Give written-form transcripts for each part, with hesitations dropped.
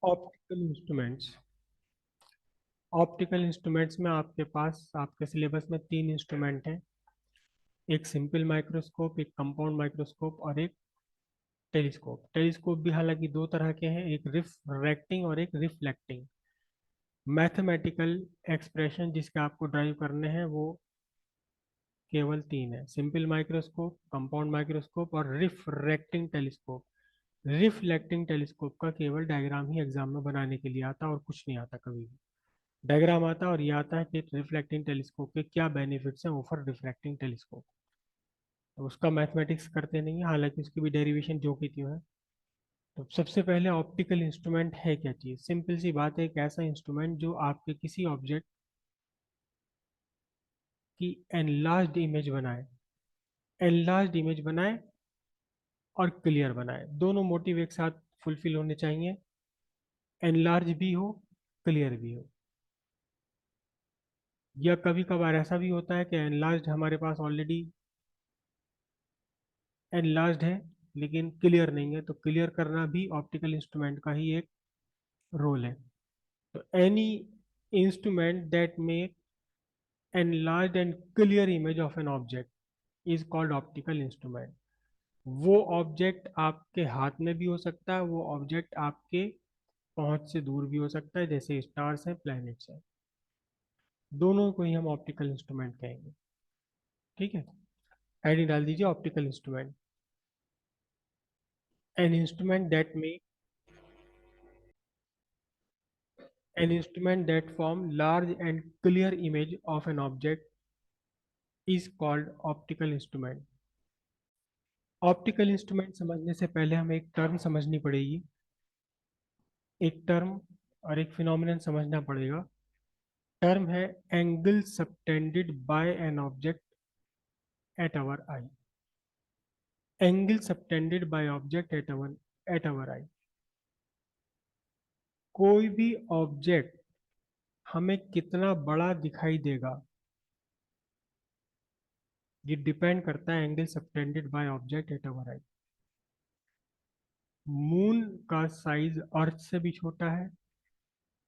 Optical instruments. Optical instruments में आपके पास आपके सिलेबस में तीन इंस्ट्रूमेंट हैं। एक सिंपल माइक्रोस्कोप, एक कंपाउंड माइक्रोस्कोप और एक टेलीस्कोप। टेलीस्कोप भी हालांकि दो तरह के हैं, एक रिफ्रैक्टिंग और एक रिफ्लेक्टिंग। मैथमेटिकल एक्सप्रेशन जिसके आपको ड्राइव करने हैं वो केवल तीन है: सिंपल माइक्रोस्कोप, कंपाउंड माइक्रोस्कोप और रिफ्रैक्टिंग टेलीस्कोप। रिफ्लेक्टिंग टेलीस्कोप का केवल डायग्राम ही एग्जाम में बनाने के लिए आता और कुछ नहीं आता कभी भी। डायग्राम आता और ये आता है कि रिफ्लेक्टिंग टेलीस्कोप के क्या बेनिफिट्स हैं ओवर रिफ्रैक्टिंग टेलीस्कोप। तो उसका मैथमेटिक्स करते नहीं है, हालांकि उसकी भी डेरिवेशन जो की त्यों है। तो सबसे पहले ऑप्टिकल इंस्ट्रूमेंट है क्या चीज़? सिंपल सी बात है, एक ऐसा इंस्ट्रूमेंट जो आपके किसी ऑब्जेक्ट की एनलार्ज्ड इमेज बनाए। एनलार्ज्ड इमेज बनाए और क्लियर बनाए, दोनों मोटिव एक साथ फुलफिल होने चाहिए। एनलार्ज भी हो, क्लियर भी हो। या कभी कभार ऐसा भी होता है कि एनलार्ज हमारे पास ऑलरेडी एनलार्ज्ड है लेकिन क्लियर नहीं है, तो क्लियर करना भी ऑप्टिकल इंस्ट्रूमेंट का ही एक रोल है। तो any instrument that make enlarged and clear image of an object is called optical instrument। वो ऑब्जेक्ट आपके हाथ में भी हो सकता है, वो ऑब्जेक्ट आपके पहुंच से दूर भी हो सकता है, जैसे स्टार्स हैं, प्लैनेट्स हैं। दोनों को ही हम ऑप्टिकल इंस्ट्रूमेंट कहेंगे। ठीक है, आईडी डाल दीजिए optical instrument. An instrument that may an instrument that form large and clear image of an object is called optical instrument। Optical instrument समझने से पहले हमें एक टर्म समझनी पड़ेगी, एक टर्म और एक फिनोमिनन समझना पड़ेगा। टर्म है angle subtended by an object at our eye. Angle subtended by object at our eye. कोई भी ऑब्जेक्ट हमें कितना बड़ा दिखाई देगा, ये डिपेंड करता है angle subtended by object at our eye. Moon का साइज अर्थ से भी छोटा है,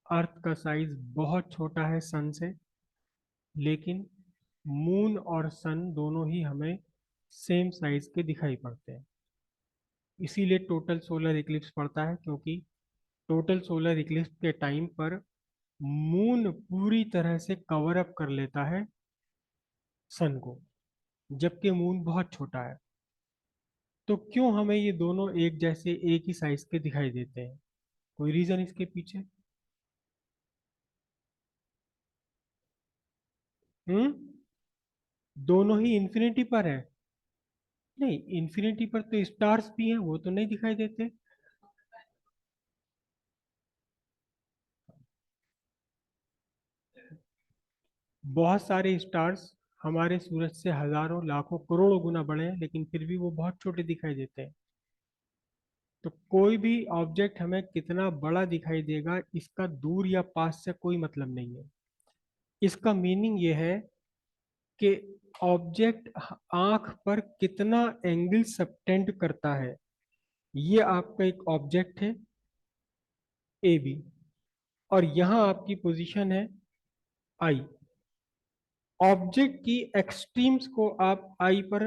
अर्थ का साइज बहुत छोटा है सन से, लेकिन मून और सन दोनों ही हमें सेम साइज के दिखाई पड़ते हैं। इसीलिए टोटल सोलर इक्लिप्स पड़ता है, क्योंकि टोटल सोलर इक्लिप्स के टाइम पर मून पूरी तरह से कवर अप कर लेता है सन को, जबकि मून बहुत छोटा है। तो क्यों हमें ये दोनों एक जैसे एक ही साइज के दिखाई देते हैं? कोई रीजन इसके पीछे? हम्म दोनों ही इन्फिनिटी पर है। नहीं, इन्फिनिटी पर तो स्टार्स भी हैं, वो तो नहीं दिखाई देते। बहुत सारे स्टार्स हमारे सूरज से हजारों लाखों करोड़ों गुना बड़े हैं, लेकिन फिर भी वो बहुत छोटे दिखाई देते हैं। तो कोई भी ऑब्जेक्ट हमें कितना बड़ा दिखाई देगा, इसका दूर या पास से कोई मतलब नहीं है। इसका मीनिंग ये है कि ऑब्जेक्ट आंख पर कितना एंगल सबटेंड करता है। ये आपका एक ऑब्जेक्ट है ए बी, और यहाँ आपकी पोजीशन है आई। ऑब्जेक्ट की एक्सट्रीम्स को आप आई पर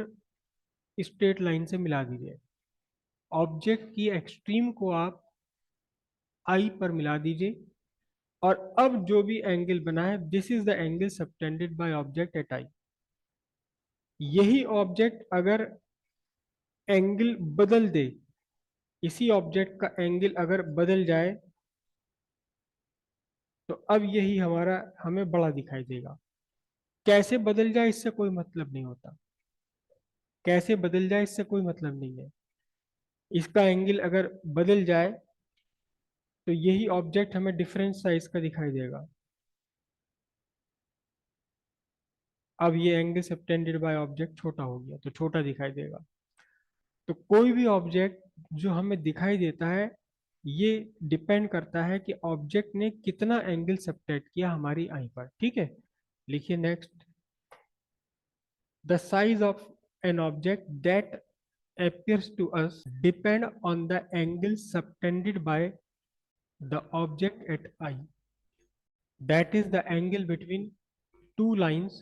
स्ट्रेट लाइन से मिला दीजिए। ऑब्जेक्ट की एक्सट्रीम को आप आई पर मिला दीजिए, और अब जो भी एंगल बना है, this is the angle subtended by object at eye. यही ऑब्जेक्ट अगर एंगल बदल दे, इसी ऑब्जेक्ट का एंगल अगर बदल जाए, तो अब यही हमारा हमें बड़ा दिखाई देगा। कैसे बदल जाए इससे कोई मतलब नहीं होता, कैसे बदल जाए इससे कोई मतलब नहीं है। इसका एंगल अगर बदल जाए तो यही ऑब्जेक्ट हमें डिफरेंट साइज का दिखाई देगा। अब ये एंगल सबटेंडेड बाय ऑब्जेक्ट छोटा हो गया तो छोटा दिखाई देगा। तो कोई भी ऑब्जेक्ट जो हमें दिखाई देता है, ये डिपेंड करता है कि ऑब्जेक्ट ने कितना एंगल सबटेंड किया हमारी आई पर। ठीक है, लिखिए next. The size of an object that appears to us depend on the angle subtended by the object at I, that is the angle between two lines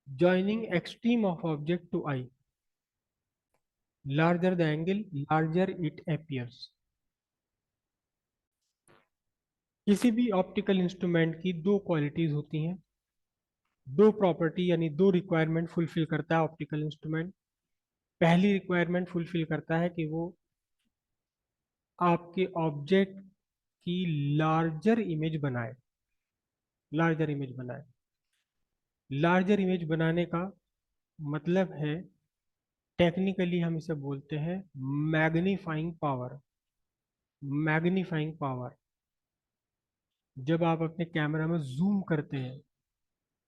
joining extreme of object to eye. Larger the angle, larger it appears. किसी भी optical instrument की दो qualities होती हैं, दो property यानी दो requirement fulfil करता है ऑप्टिकल इंस्ट्रूमेंट। पहली रिक्वायरमेंट फुलफिल करता है कि वो आपके ऑब्जेक्ट की लार्जर इमेज बनाए, लार्जर इमेज बनाए। लार्जर इमेज बनाने का मतलब है, टेक्निकली हम इसे बोलते हैं मैग्नीफाइंग पावर। मैग्नीफाइंग पावर, जब आप अपने कैमरा में जूम करते हैं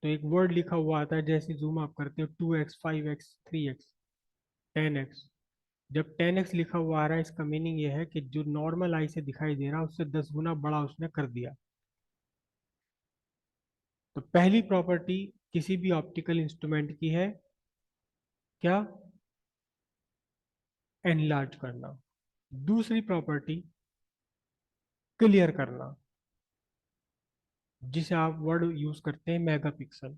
तो एक वर्ड लिखा हुआ आता है, जैसे जूम आप करते हो 2x 5x 3x 10x। जब 10x लिखा हुआ आ रहा है, इसका मीनिंग ये है कि जो नॉर्मल आई से दिखाई दे रहा है उससे 10 गुना बड़ा उसने कर दिया। तो पहली प्रॉपर्टी किसी भी ऑप्टिकल इंस्ट्रूमेंट की है क्या? एनलार्ज करना। दूसरी प्रॉपर्टी क्लियर करना, जिसे आप वर्ड यूज करते हैं मेगापिक्सल।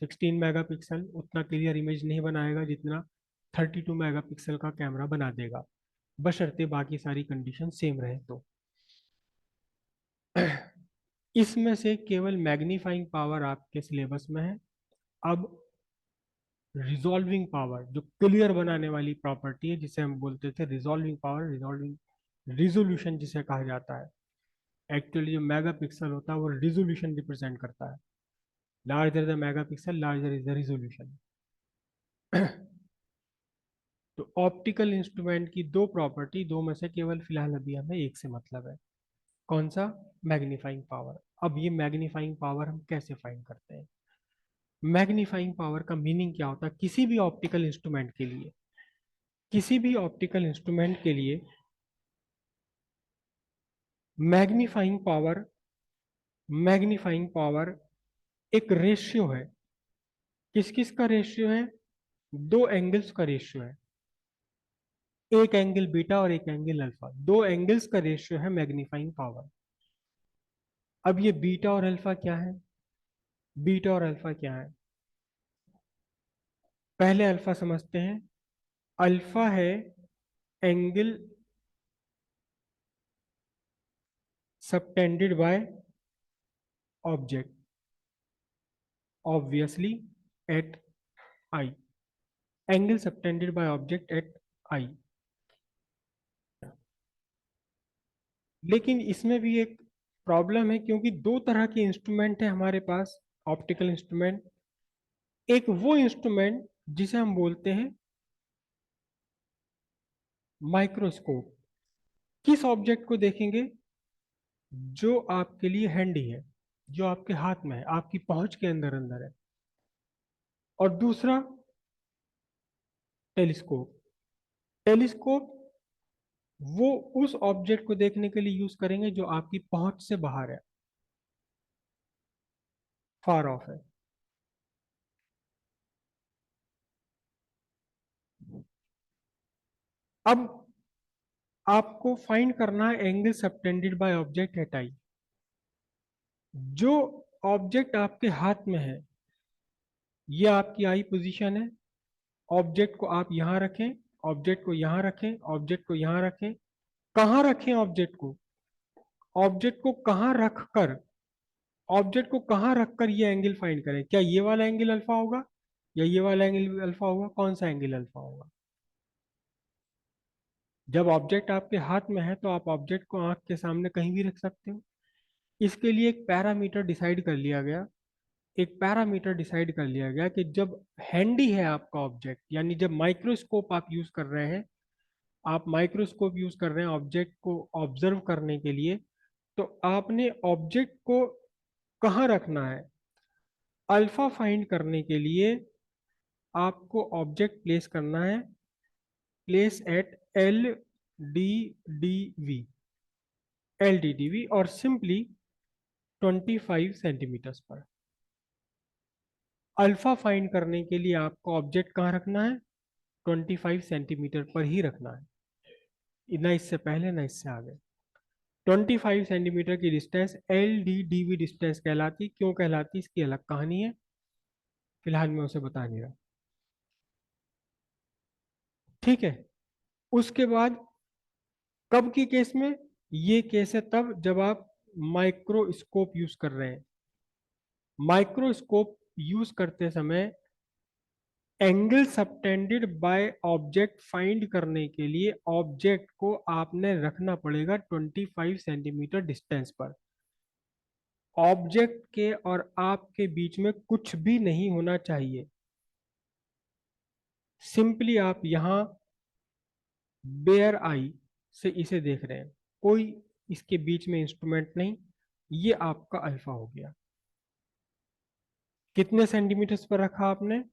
16 मेगापिक्सल उतना क्लियर इमेज नहीं बनाएगा जितना 32 मेगापिक्सल का कैमरा बना देगा, बशर्ते बाकी सारी कंडीशन सेम रहे तो। इसमें से केवल मैग्नीफाइंग पावर आपके सिलेबस में है। अब रिजॉल्विंग पावर, जो क्लियर बनाने वाली प्रॉपर्टी है, जिसे हम बोलते थे रिजॉल्विंग पावर, रिजॉल्विंग रिजोल्यूशन जिसे कहा जाता है। एक्चुअली जो मेगापिक्सल होता है वो रिजोल्यूशन रिप्रेजेंट करता है। Larger the megapixel, larger is the resolution. तो ऑप्टिकल इंस्ट्रूमेंट की दो प्रॉपर्टी, दो में से केवल फिलहाल अभी हमें एक से मतलब है। कौन सा? Magnifying power. अब ये मैग्नीफाइंग पावर हम कैसे फाइंड करते हैं? मैग्नीफाइंग पावर का मीनिंग क्या होता है किसी भी ऑप्टिकल इंस्ट्रूमेंट के लिए? किसी भी ऑप्टिकल इंस्ट्रूमेंट के लिए मैग्नीफाइंग पावर, मैग्नीफाइंग पावर एक रेशियो है। किस किस का रेशियो है? दो एंगल्स का रेशियो है। एक एंगल बीटा और एक एंगल अल्फा, दो एंगल्स का रेशियो है मैग्नीफाइंग पावर। अब ये बीटा और अल्फा क्या है? बीटा और अल्फा क्या है? पहले अल्फा समझते हैं। अल्फा है angle subtended by object, obviously at eye. Angle subtended by object at eye. लेकिन इसमें भी एक प्रॉब्लम है, क्योंकि दो तरह के इंस्ट्रूमेंट है हमारे पास ऑप्टिकल इंस्ट्रूमेंट। एक वो इंस्ट्रूमेंट जिसे हम बोलते हैं माइक्रोस्कोप। किस ऑब्जेक्ट को देखेंगे? जो आपके लिए हैंडी है, जो आपके हाथ में है, आपकी पहुंच के अंदर अंदर है। और दूसरा टेलीस्कोप। टेलीस्कोप वो उस ऑब्जेक्ट को देखने के लिए यूज करेंगे जो आपकी पहुंच से बाहर है, फार ऑफ है। अब आपको फाइंड करना है angle subtended by object at eye. जो ऑब्जेक्ट आपके हाथ में है, ये आपकी आई पोजीशन है। ऑब्जेक्ट को आप यहां रखें, ऑब्जेक्ट को यहां रखें, ऑब्जेक्ट को यहां रखें। कहां रखें ऑब्जेक्ट को? ऑब्जेक्ट को कहां रखकर, ऑब्जेक्ट को कहां रखकर ये एंगल फाइंड करें? क्या ये वाला एंगल अल्फा होगा या ये वाला एंगल अल्फा होगा? कौन सा एंगल अल्फा होगा? जब ऑब्जेक्ट आपके हाथ में है तो आप ऑब्जेक्ट को आंख के सामने कहीं भी रख सकते हो। इसके लिए एक पैरामीटर डिसाइड कर लिया गया। एक पैरामीटर डिसाइड कर लिया गया कि जब हैंडी है आपका ऑब्जेक्ट, यानी जब माइक्रोस्कोप आप यूज कर रहे हैं, आप माइक्रोस्कोप यूज कर रहे हैं ऑब्जेक्ट को ऑब्जर्व करने के लिए, तो आपने ऑब्जेक्ट को कहाँ रखना है? अल्फा फाइंड करने के लिए आपको ऑब्जेक्ट प्लेस करना है, place at L D D V, L D D V, और सिंपली 25 सेंटीमीटर्स पर। अल्फा फाइंड करने के लिए आपको ऑब्जेक्ट कहाँ रखना है? 25 सेंटीमीटर पर ही रखना है। ना इससे पहले ना इससे आगे। 25 सेंटीमीटर की distance L D D V distance कहलाती। क्यों कहलाती, इसकी अलग कहानी है, फिलहाल मैं उसे बता नहीं रहा। ठीक है। उसके बाद कब की केस में, ये केस है तब जब आप माइक्रोस्कोप यूज कर रहे हैं। माइक्रोस्कोप यूज करते समय angle subtended by object find करने के लिए ऑब्जेक्ट को आपने रखना पड़ेगा 25 सेंटीमीटर डिस्टेंस पर। ऑब्जेक्ट के और आपके बीच में कुछ भी नहीं होना चाहिए। सिंपली आप यहां बेयर आई से इसे देख रहे हैं, कोई इसके बीच में इंस्ट्रूमेंट नहीं। ये आपका अल्फा हो गया। कितने सेंटीमीटर्स पर रखा आपने,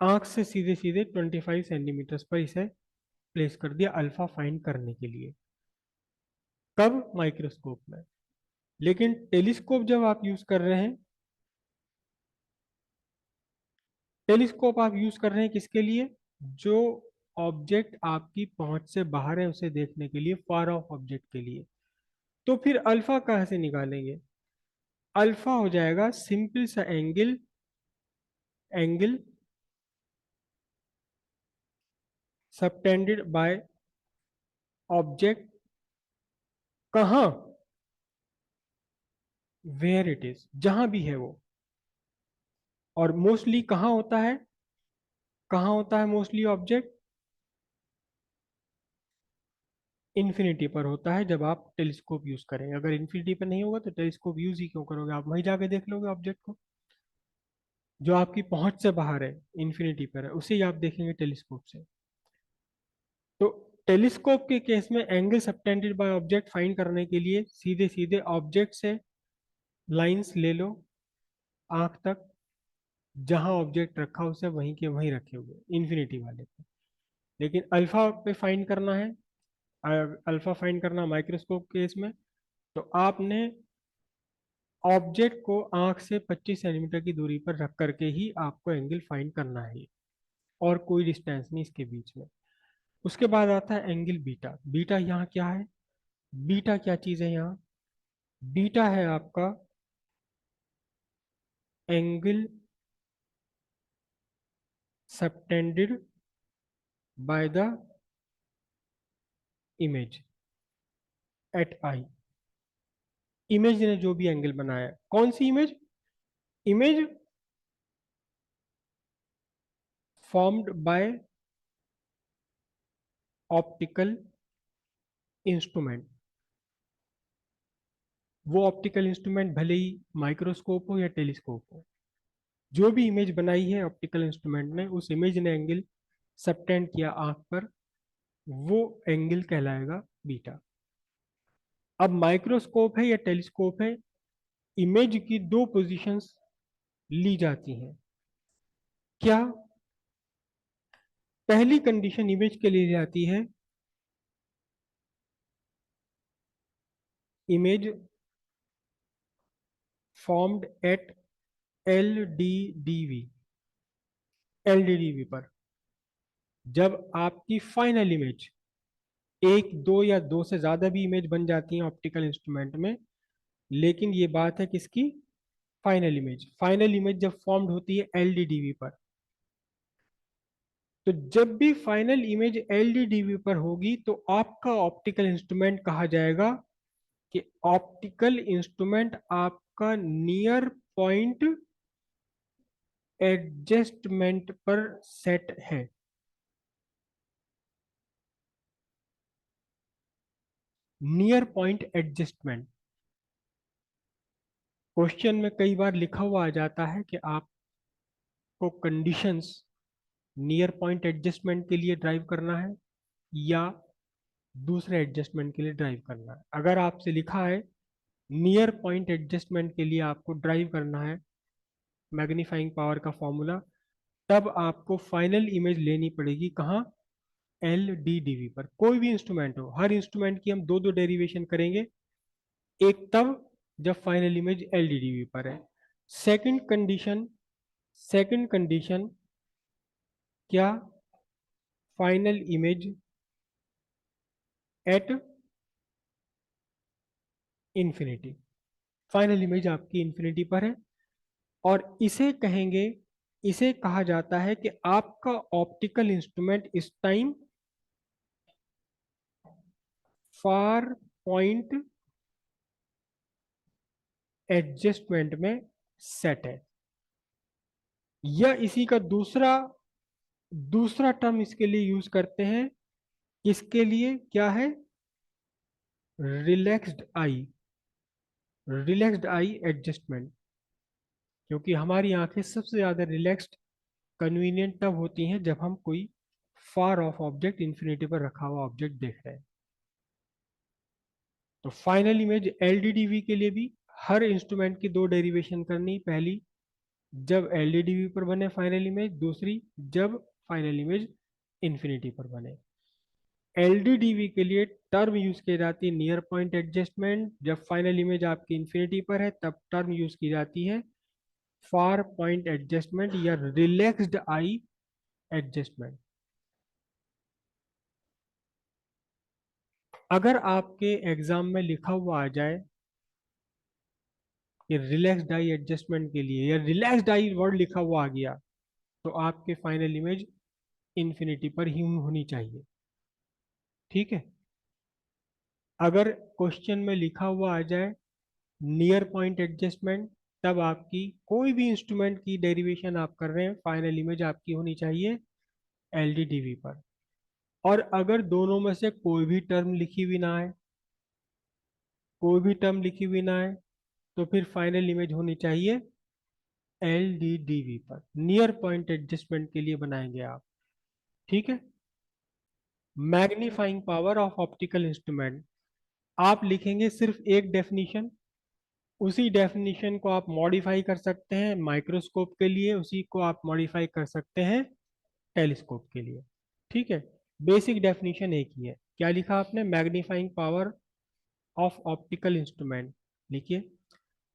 आंख से सीधे सीधे 25 सेंटीमीटर्स पर इसे प्लेस कर दिया अल्फा फाइंड करने के लिए। कब, माइक्रोस्कोप में। लेकिन टेलीस्कोप जब आप यूज कर रहे हैं, टेलीस्कोप आप यूज कर रहे हैं किसके लिए, जो ऑब्जेक्ट आपकी पहुंच से बाहर है उसे देखने के लिए, फार ऑफ ऑब्जेक्ट के लिए। तो फिर अल्फा कहां से निकालेंगे, अल्फा हो जाएगा सिंपल सा angle, angle subtended by object, कहां, वेयर इट इज, जहां भी है वो। और मोस्टली कहां होता है, कहां होता है मोस्टली ऑब्जेक्ट, इन्फिनिटी पर होता है जब आप टेलीस्कोप यूज करेंगे। अगर इन्फिनिटी पर नहीं होगा तो टेलीस्कोप यूज ही क्यों करोगे, आप वहीं जाके देख लोगे ऑब्जेक्ट को। जो आपकी पहुंच से बाहर है, इन्फिनिटी पर है, उसे ही आप देखेंगे टेलीस्कोप से। तो टेलीस्कोप के केस में angle subtended by object find करने के लिए सीधे सीधे ऑब्जेक्ट से लाइंस ले लो आंख तक, जहां ऑब्जेक्ट रखा उसे वहीं के वहीं रखे हुए इन्फिनिटी वाले पे। लेकिन अल्फा पे फाइंड करना है, अल्फा फाइंड करना माइक्रोस्कोप केस में, तो आपने ऑब्जेक्ट को आंख से 25 सेंटीमीटर की दूरी पर रख करके ही आपको एंगल फाइंड करना है, और कोई डिस्टेंस नहीं इसके बीच में। उसके बाद आता है एंगल बीटा। बीटा यहाँ क्या है, बीटा क्या चीज है यहाँ, बीटा है आपका angle subtended by the image at eye. Image ने जो भी एंगल बनाया, कौन सी image, image formed by optical instrument. वो ऑप्टिकल इंस्ट्रूमेंट भले ही माइक्रोस्कोप हो या टेलीस्कोप हो, जो भी इमेज बनाई है ऑप्टिकल इंस्ट्रूमेंट ने, उस इमेज ने एंगल सबटेंड किया आंख पर, वो एंगल कहलाएगा बीटा। अब माइक्रोस्कोप है या टेलीस्कोप है, इमेज की दो पोजीशंस ली जाती हैं। क्या, पहली कंडीशन इमेज के लिए जाती है, image formed at L D D V, L D D V पर। जब आपकी फाइनल इमेज, एक दो या दो से ज्यादा भी इमेज बन जाती हैं ऑप्टिकल इंस्ट्रूमेंट में, लेकिन ये बात है किसकी, फाइनल इमेज। फाइनल इमेज जब फॉर्म्ड होती है एलडीडीवी पर, तो जब भी फाइनल इमेज एलडीडीवी पर होगी तो आपका ऑप्टिकल इंस्ट्रूमेंट कहा जाएगा कि ऑप्टिकल इंस्ट्रूमेंट आपका नियर पॉइंट एडजस्टमेंट पर सेट है। नियर पॉइंट एडजस्टमेंट, क्वेश्चन में कई बार लिखा हुआ आ जाता है कि आपको कंडीशंस नियर पॉइंट एडजस्टमेंट के लिए ड्राइव करना है या दूसरे एडजस्टमेंट के लिए ड्राइव करना है। अगर आपसे लिखा है नियर पॉइंट एडजस्टमेंट के लिए आपको ड्राइव करना है, मैग्नीफाइंग पावर का फॉर्मूला, तब आपको फाइनल इमेज लेनी पड़ेगी कहाँ, एल डी डी वी पर। कोई भी इंस्ट्रूमेंट हो, हर इंस्ट्रूमेंट की हम दो दो डेरिवेशन करेंगे। एक तब जब final image L D D V पर है। सेकंड कंडीशन, सेकंड कंडीशन क्या, final image at infinity. Final image आपकी इंफिनिटी पर है, और इसे कहेंगे, इसे कहा जाता है कि आपका ऑप्टिकल इंस्ट्रूमेंट इस टाइम फार पॉइंट एडजस्टमेंट में सेट है। या इसी का दूसरा दूसरा टर्म इसके लिए यूज करते हैं, इसके लिए क्या है, रिलैक्स्ड आई, रिलैक्स्ड आई एडजस्टमेंट। क्योंकि हमारी आंखें सबसे ज्यादा रिलैक्स्ड कन्वीनियंट तब होती हैं जब हम कोई फार ऑफ ऑब्जेक्ट, इंफिनिटी पर रखा हुआ ऑब्जेक्ट देख रहे हैं। तो फाइनल इमेज एलडीडीवी के लिए भी हर इंस्ट्रूमेंट की दो डेरिवेशन करनी, पहली जब एलडीडीवी पर बने फाइनल इमेज, दूसरी जब फाइनल इमेज इंफिनिटी पर बने। एलडीडीवी के लिए टर्म यूज की जाती है नियर पॉइंट एडजस्टमेंट, जब फाइनल इमेज आपकी इंफिनिटी पर है तब टर्म यूज की जाती है फार पॉइंट एडजस्टमेंट या रिलैक्स्ड आई एडजस्टमेंट। अगर आपके एग्जाम में लिखा हुआ आ जाए कि रिलैक्स्ड आई एडजस्टमेंट के लिए, या रिलैक्स्ड आई वर्ड लिखा हुआ आ गया, तो आपके फाइनल इमेज इंफिनिटी पर ही होनी चाहिए। ठीक है। अगर क्वेश्चन में लिखा हुआ आ जाए नियर पॉइंट एडजस्टमेंट, तब आपकी कोई भी इंस्ट्रूमेंट की डेरिवेशन आप कर रहे हैं, फाइनल इमेज आपकी होनी चाहिए एलडीडीवी पर। और अगर दोनों में से कोई भी टर्म लिखी हुई ना है, कोई भी टर्म लिखी हुई ना है, तो फिर फाइनल इमेज होनी चाहिए एलडीडीवी पर, नियर पॉइंट एडजस्टमेंट के लिए बनाएंगे आप। ठीक है। Magnifying power of optical instrument, आप लिखेंगे सिर्फ एक डेफिनेशन, उसी डेफिनेशन को आप मॉडिफाई कर सकते हैं माइक्रोस्कोप के लिए, उसी को आप मॉडिफाई कर सकते हैं टेलीस्कोप के लिए। ठीक है। बेसिक डेफिनेशन एक ही है। क्या लिखा आपने, magnifying power of optical instrument, लिखिए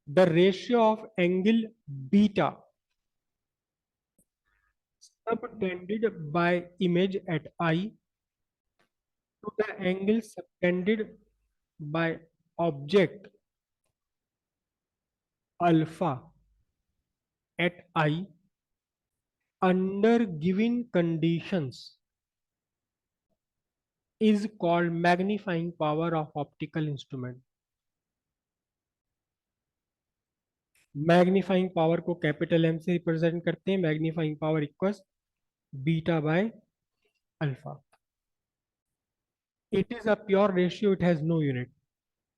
the ratio of angle beta subtended by image at eye to the angle subtended by object alpha at eye under given conditions is called magnifying power of optical instrument। Magnifying power को capital M से represent करते हैं, magnifying power equals beta by alpha. It is a pure ratio, it has no unit.